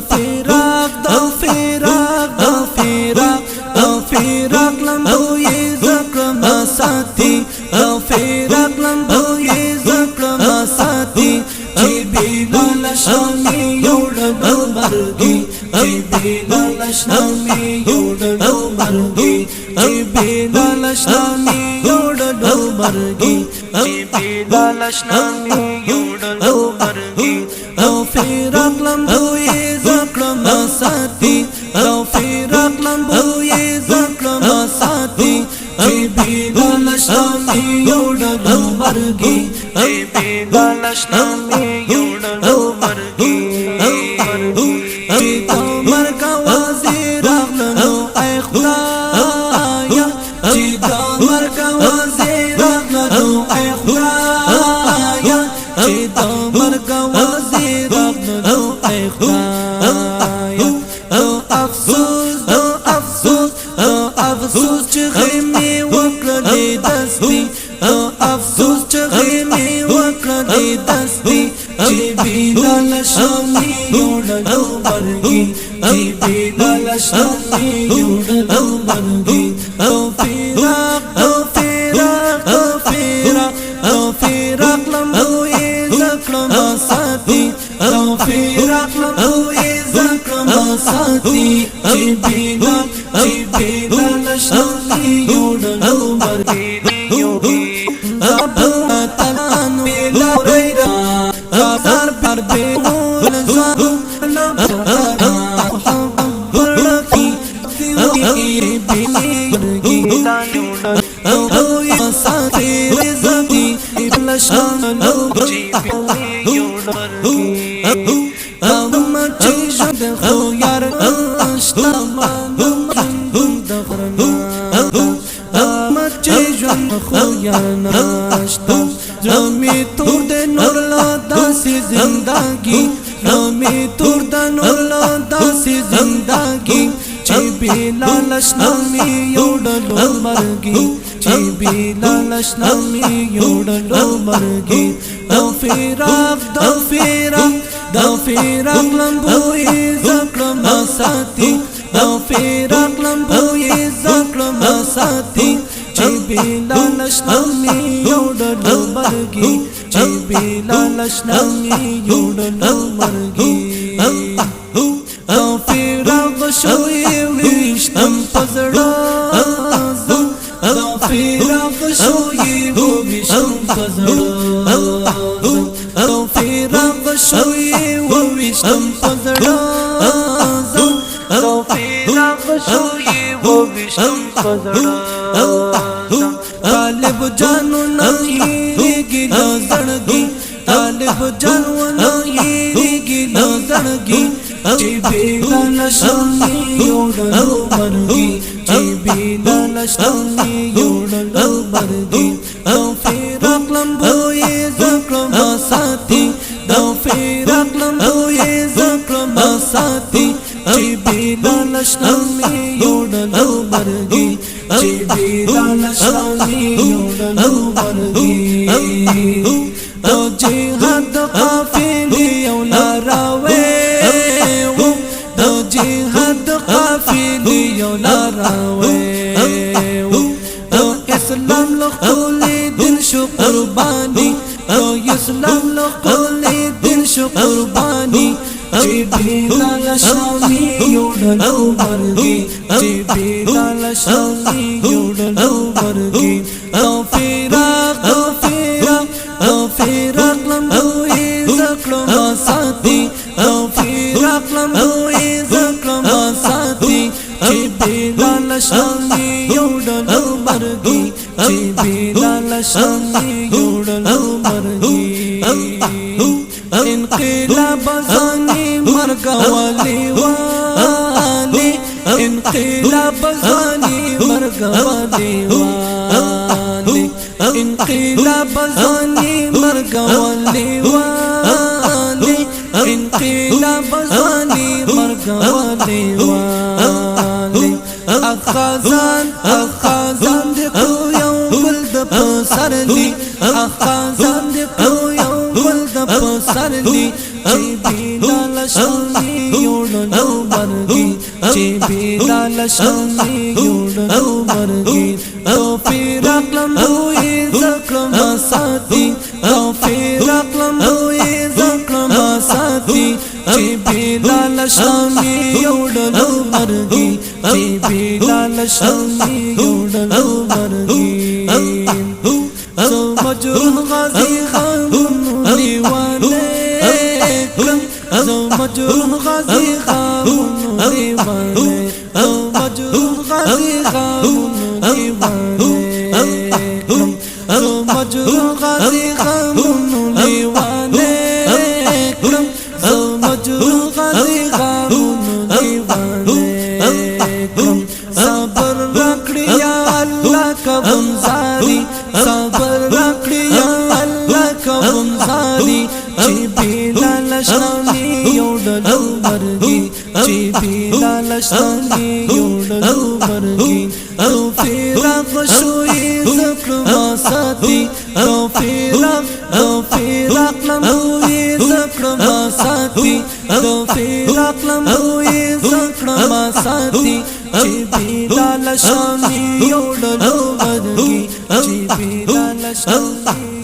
فراق لمبوی زکرم ساتی فراق لمبوی زکرم ساتی چی بیلال شامی یوڑنو مرگی چی بیلال شامی یوڑنو مرگی چی بیلال شامی یوڑنو مرگی چی بیلال شامی یوڑنو مرگی فراق لمبوی زکرم ساتی فراق لمبوی زکرم ساتی چی بیلال شامی یوڑنو مرگی چی بیلال شامی یوڑنو مرگی چی تو مرگ وازی راغلنو ای خدایا چی تو مرگ وازی راغلنو ای خدایا چی تو مرگ وازی راغلنو ای خدایا افسوس چه غیمی وکرلی دستی افسوس چه غیمی وکرلی دستی چی بیلال شامی یوڑنو مرگی چی بیلال شامی یوڑنو مرگی فراق لمبوی زکرم ساتی فراق لمبوی زکرم ساتی چی بیلال شامی یوڑنو مرگی تلان بیلا ریرا سر پر بیول زارو برکی دیوی بیلی مرگی ساتی رزقی بلشانو چی بیلی مرگی مچی شد خو یار اشتامان مچی جن خو یار ناشتا رامی تور دے نور لادا سی زندگی رامی تور دے نور لادا سی زندگی چی بیلال شامی یوڑنو مرگی چی بیلال شامی یوڑنو مرگی فراق لمبوی زکرم ساتی فراق لمبوی زکرم ساتی چی بیلال شامی یوڑنو مرگی چی بیلال شامی یوڑنو مرگی فراق شوی ویشتم پزڑازم فراق شوی ویشتم پزڑازم فراق شوی ویشتم پزڑازم فراق شوی ویشتم پزڑازم طالب جانو نهیری گیلا زڑگی طالب جانو نهیری گیلا زڑگی چی بیلال شامی یوڑنو مرگی چی بیلال شامی یوڑنو مرگی فراق لمبوی زکرم ساتی فراق لمبوی زکرم ساتی چی بیلال شامی یوڑنو مرگی چی بیلال شامی یوڑنو مرگی جہاد قافلی اولا راوے جہاد قافلی اولا راوے اسلام لخولی دل شو قربانی اسلام لخولی دل شو قربانی چی بیلال شامی یوڑنو مرگی چی بیلال شامی یوڑنو مرگی فراق لمبوی زکرم ساتی فراق لمبوی زکرم ساتی چی بیلال شامی یوڑنو مرگی چی بیلال شامی یوڑنو مرگی انقلاب زانی مرگ والی والی انقلاب زانی مرگ والی والی انقلاب زانی مرگ والی والی انقلاب زانی مرگ والی والی اخازان دکو یو گلد پسرلی اخازان دکو یو گلد پسرلی چی بیلال شامی یوڑنو یوړلو مرګي چې بلال شمي یوړلو مرګي توفیر اقلم وې زکړم ساتي توفیر اقلم وې زکړم ساتي چې بلال شمي یوړلو مرګي چې بلال شمي یوړلو مرګي زو مجروح غازی خامون دیوانه کړم زو مجروح غازی خامون دیوانه زو مجروح غازی خامون دیوانه کړم زو مجروح غازی خامون دیوانه کړم زو مجروح غازی خامون دیوانه کړم صبر راکړی یا الله کوم زاري صبر راکړی یا الله کوم زاري چې بلال شمي یوړلو مرګي چې بلال شمي یوړلو مرګي توفیر غشوي زکړم ساتي توفیر اقلم وې زکړم ساتي توفیر اقلم وې زکړم ساتي چې بلال شمي یوړلو مرګي چې بلال شمي